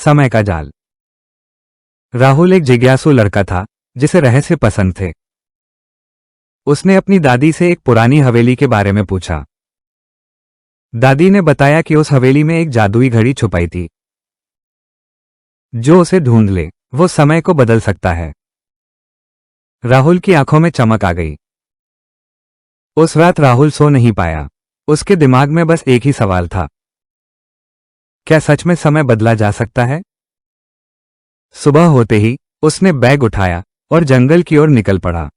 समय का जाल। राहुल एक जिज्ञासु लड़का था जिसे रहस्य पसंद थे। उसने अपनी दादी से एक पुरानी हवेली के बारे में पूछा। दादी ने बताया कि उस हवेली में एक जादुई घड़ी छुपाई थी। जो उसे ढूंढ ले वो समय को बदल सकता है। राहुल की आंखों में चमक आ गई। उस रात राहुल सो नहीं पाया। उसके दिमाग में बस एक ही सवाल था, क्या सच में समय बदला जा सकता है? सुबह होते ही उसने बैग उठाया और जंगल की ओर निकल पड़ा।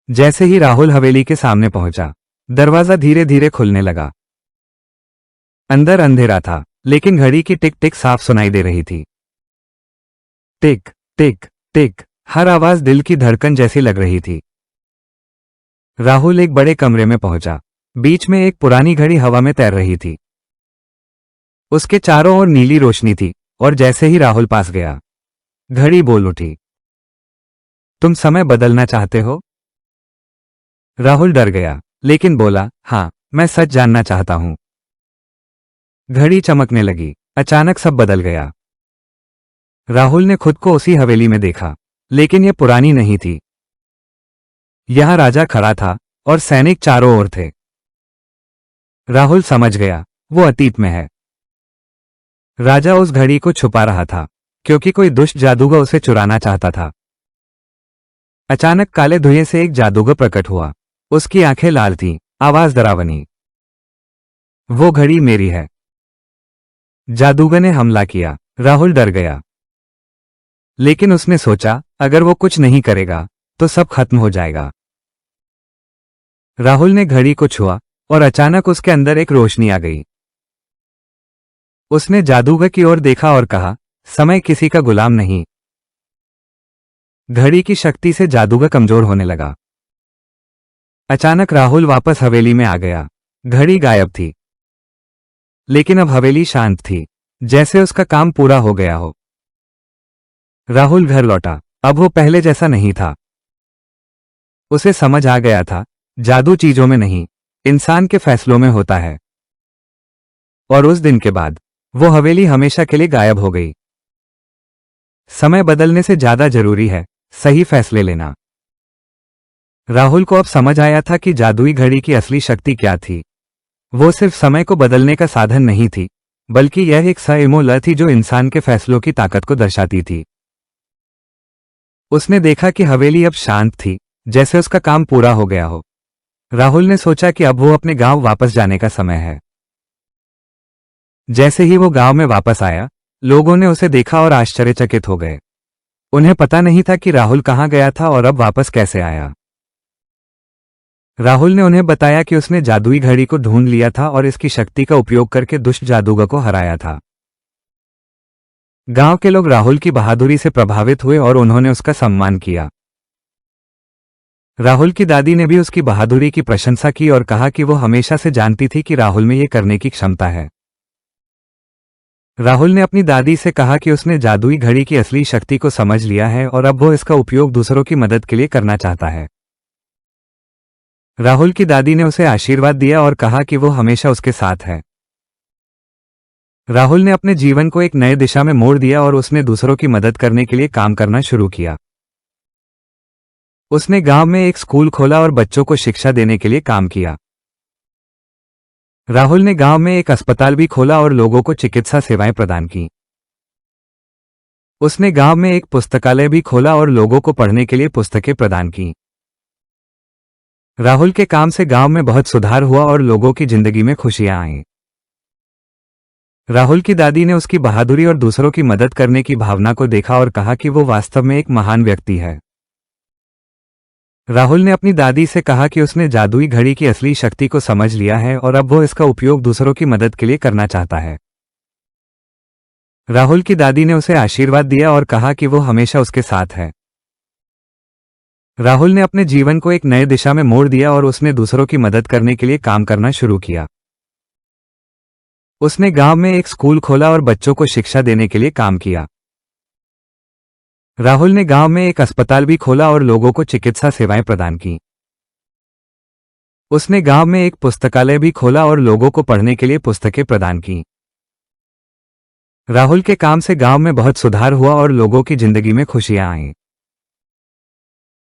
जैसे ही राहुल हवेली के सामने पहुंचा, दरवाजा धीरे धीरे खुलने लगा। अंदर अंधेरा था, लेकिन घड़ी की टिक टिक साफ सुनाई दे रही थी। टिक टिक टिक, हर आवाज दिल की धड़कन जैसी लग रही थी। राहुल एक बड़े कमरे में पहुंचा। बीच में एक पुरानी घड़ी हवा में तैर रही थी। उसके चारों ओर नीली रोशनी थी और जैसे ही राहुल पास गया, घड़ी बोल उठी, तुम समय बदलना चाहते हो? राहुल डर गया, लेकिन बोला, हाँ, मैं सच जानना चाहता हूं। घड़ी चमकने लगी। अचानक सब बदल गया। राहुल ने खुद को उसी हवेली में देखा, लेकिन यह पुरानी नहीं थी। यहां राजा खड़ा था और सैनिक चारों ओर थे। राहुल समझ गया, वो अतीत में है। राजा उस घड़ी को छुपा रहा था क्योंकि कोई दुष्ट जादूगर उसे चुराना चाहता था। अचानक काले धुएं से एक जादूगर प्रकट हुआ। उसकी आंखें लाल थीं, आवाज डरावनी, वो घड़ी मेरी है। जादूगर ने हमला किया। राहुल डर गया, लेकिन उसने सोचा, अगर वो कुछ नहीं करेगा तो सब खत्म हो जाएगा। राहुल ने घड़ी को छुआ और अचानक उसके अंदर एक रोशनी आ गई। उसने जादूगर की ओर देखा और कहा, समय किसी का गुलाम नहीं। घड़ी की शक्ति से जादूगर कमजोर होने लगा। अचानक राहुल वापस हवेली में आ गया। घड़ी गायब थी, लेकिन अब हवेली शांत थी, जैसे उसका काम पूरा हो गया हो। राहुल घर लौटा। अब वो पहले जैसा नहीं था। उसे समझ आ गया था, जादू चीजों में नहीं, इंसान के फैसलों में होता है। और उस दिन के बाद वो हवेली हमेशा के लिए गायब हो गई। समय बदलने से ज्यादा जरूरी है सही फैसले लेना। राहुल को अब समझ आया था कि जादुई घड़ी की असली शक्ति क्या थी। वो सिर्फ समय को बदलने का साधन नहीं थी, बल्कि यह एक सएमोल थी जो इंसान के फैसलों की ताकत को दर्शाती थी। उसने देखा कि हवेली अब शांत थी, जैसे उसका काम पूरा हो गया हो। राहुल ने सोचा कि अब वो अपने गांव वापस जाने का समय है। जैसे ही वो गांव में वापस आया, लोगों ने उसे देखा और आश्चर्यचकित हो गए। उन्हें पता नहीं था कि राहुल कहां गया था और अब वापस कैसे आया। राहुल ने उन्हें बताया कि उसने जादुई घड़ी को ढूंढ लिया था और इसकी शक्ति का उपयोग करके दुष्ट जादूगर को हराया था। गांव के लोग राहुल की बहादुरी से प्रभावित हुए और उन्होंने उसका सम्मान किया। राहुल की दादी ने भी उसकी बहादुरी की प्रशंसा की और कहा कि वो हमेशा से जानती थी कि राहुल में ये करने की क्षमता है। राहुल ने अपनी दादी से कहा कि उसने जादुई घड़ी की असली शक्ति को समझ लिया है और अब वो इसका उपयोग दूसरों की मदद के लिए करना चाहता है। राहुल की दादी ने उसे आशीर्वाद दिया और कहा कि वो हमेशा उसके साथ है। राहुल ने अपने जीवन को एक नए दिशा में मोड़ दिया और उसने दूसरों की मदद करने के लिए काम करना शुरू किया। उसने गांव में एक स्कूल खोला और बच्चों को शिक्षा देने के लिए काम किया। राहुल ने गांव में एक अस्पताल भी खोला और लोगों को चिकित्सा सेवाएं प्रदान की। उसने गांव में एक पुस्तकालय भी खोला और लोगों को पढ़ने के लिए पुस्तकें प्रदान की। राहुल के काम से गांव में बहुत सुधार हुआ और लोगों की जिंदगी में खुशियां आईं। राहुल की दादी ने उसकी बहादुरी और दूसरों की मदद करने की भावना को देखा और कहा कि वो वास्तव में एक महान व्यक्ति है। राहुल ने अपनी दादी से कहा कि उसने जादुई घड़ी की असली शक्ति को समझ लिया है और अब वो इसका उपयोग दूसरों की मदद के लिए करना चाहता है। राहुल की दादी ने उसे आशीर्वाद दिया और कहा कि वो हमेशा उसके साथ है। राहुल ने अपने जीवन को एक नए दिशा में मोड़ दिया और उसने दूसरों की मदद करने के लिए काम करना शुरू किया। उसने गांव में एक स्कूल खोला और बच्चों को शिक्षा देने के लिए काम किया। राहुल ने गांव में एक अस्पताल भी खोला और लोगों को चिकित्सा सेवाएं प्रदान की। उसने गांव में एक पुस्तकालय भी खोला और लोगों को पढ़ने के लिए पुस्तकें प्रदान की। राहुल के काम से गांव में बहुत सुधार हुआ और लोगों की जिंदगी में खुशियां आईं।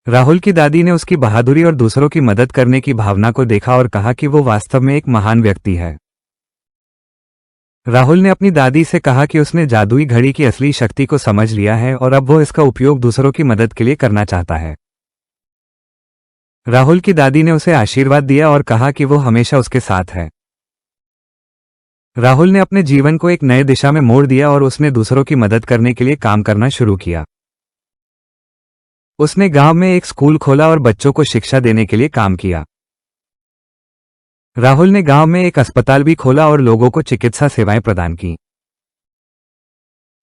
राहुल की दादी ने उसकी बहादुरी और दूसरों की मदद करने की भावना को देखा और कहा कि वो वास्तव में एक महान व्यक्ति है। राहुल ने अपनी दादी से कहा कि उसने जादुई घड़ी की असली शक्ति को समझ लिया है और अब वो इसका उपयोग दूसरों की मदद के लिए करना चाहता है। राहुल की दादी ने उसे आशीर्वाद दिया और कहा कि वो हमेशा उसके साथ है। राहुल ने अपने जीवन को एक नए दिशा में मोड़ दिया और उसने दूसरों की मदद करने के लिए काम करना शुरू किया। उसने गांव में एक स्कूल खोला और बच्चों को शिक्षा देने के लिए काम किया। राहुल ने गांव में एक अस्पताल भी खोला और लोगों को चिकित्सा सेवाएं प्रदान की।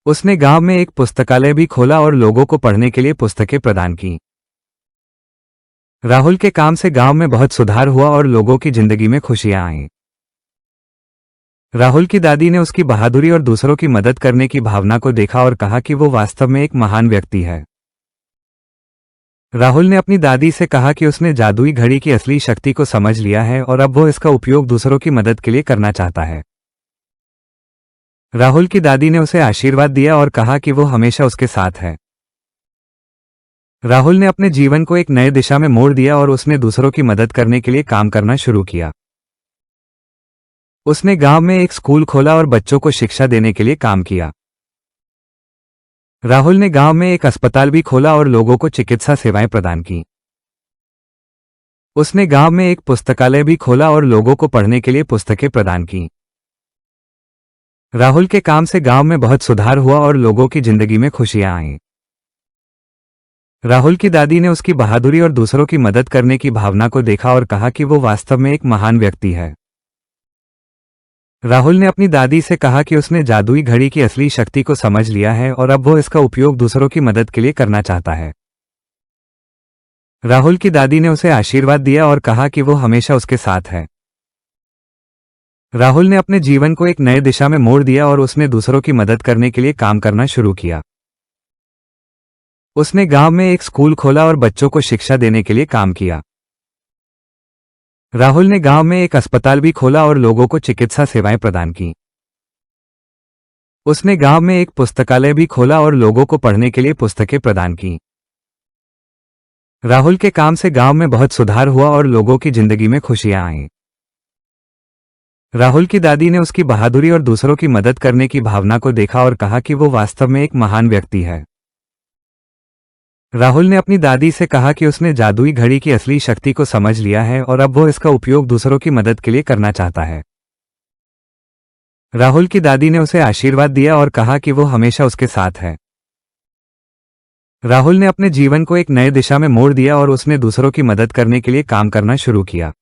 उसने गांव में एक पुस्तकालय भी खोला और लोगों को पढ़ने के लिए पुस्तकें प्रदान की। राहुल के काम से गांव में बहुत सुधार हुआ और लोगों की जिंदगी में खुशियां आईं। राहुल की दादी ने उसकी बहादुरी और दूसरों की मदद करने की भावना को देखा और कहा कि वो वास्तव में एक महान व्यक्ति है। राहुल ने अपनी दादी से कहा कि उसने जादुई घड़ी की असली शक्ति को समझ लिया है और अब वो इसका उपयोग दूसरों की मदद के लिए करना चाहता है। राहुल की दादी ने उसे आशीर्वाद दिया और कहा कि वो हमेशा उसके साथ है। राहुल ने अपने जीवन को एक नए दिशा में मोड़ दिया और उसने दूसरों की मदद करने के लिए काम करना शुरू किया। उसने गांव में एक स्कूल खोला और बच्चों को शिक्षा देने के लिए काम किया। राहुल ने गांव में एक अस्पताल भी खोला और लोगों को चिकित्सा सेवाएं प्रदान की। उसने गांव में एक पुस्तकालय भी खोला और लोगों को पढ़ने के लिए पुस्तकें प्रदान की। राहुल के काम से गांव में बहुत सुधार हुआ और लोगों की जिंदगी में खुशियां आईं। राहुल की दादी ने उसकी बहादुरी और दूसरों की मदद करने की भावना को देखा और कहा कि वो वास्तव में एक महान व्यक्ति है। राहुल ने अपनी दादी से कहा कि उसने जादुई घड़ी की असली शक्ति को समझ लिया है और अब वो इसका उपयोग दूसरों की मदद के लिए करना चाहता है। राहुल की दादी ने उसे आशीर्वाद दिया और कहा कि वो हमेशा उसके साथ है। राहुल ने अपने जीवन को एक नए दिशा में मोड़ दिया और उसने दूसरों की मदद करने के लिए काम करना शुरू किया। उसने गांव में एक स्कूल खोला और बच्चों को शिक्षा देने के लिए काम किया। राहुल ने गांव में एक अस्पताल भी खोला और लोगों को चिकित्सा सेवाएं प्रदान की। उसने गांव में एक पुस्तकालय भी खोला और लोगों को पढ़ने के लिए पुस्तकें प्रदान की। राहुल के काम से गांव में बहुत सुधार हुआ और लोगों की जिंदगी में खुशियां आईं। राहुल की दादी ने उसकी बहादुरी और दूसरों की मदद करने की भावना को देखा और कहा कि वो वास्तव में एक महान व्यक्ति है। राहुल ने अपनी दादी से कहा कि उसने जादुई घड़ी की असली शक्ति को समझ लिया है और अब वो इसका उपयोग दूसरों की मदद के लिए करना चाहता है। राहुल की दादी ने उसे आशीर्वाद दिया और कहा कि वो हमेशा उसके साथ है। राहुल ने अपने जीवन को एक नए दिशा में मोड़ दिया और उसने दूसरों की मदद करने के लिए काम करना शुरू किया।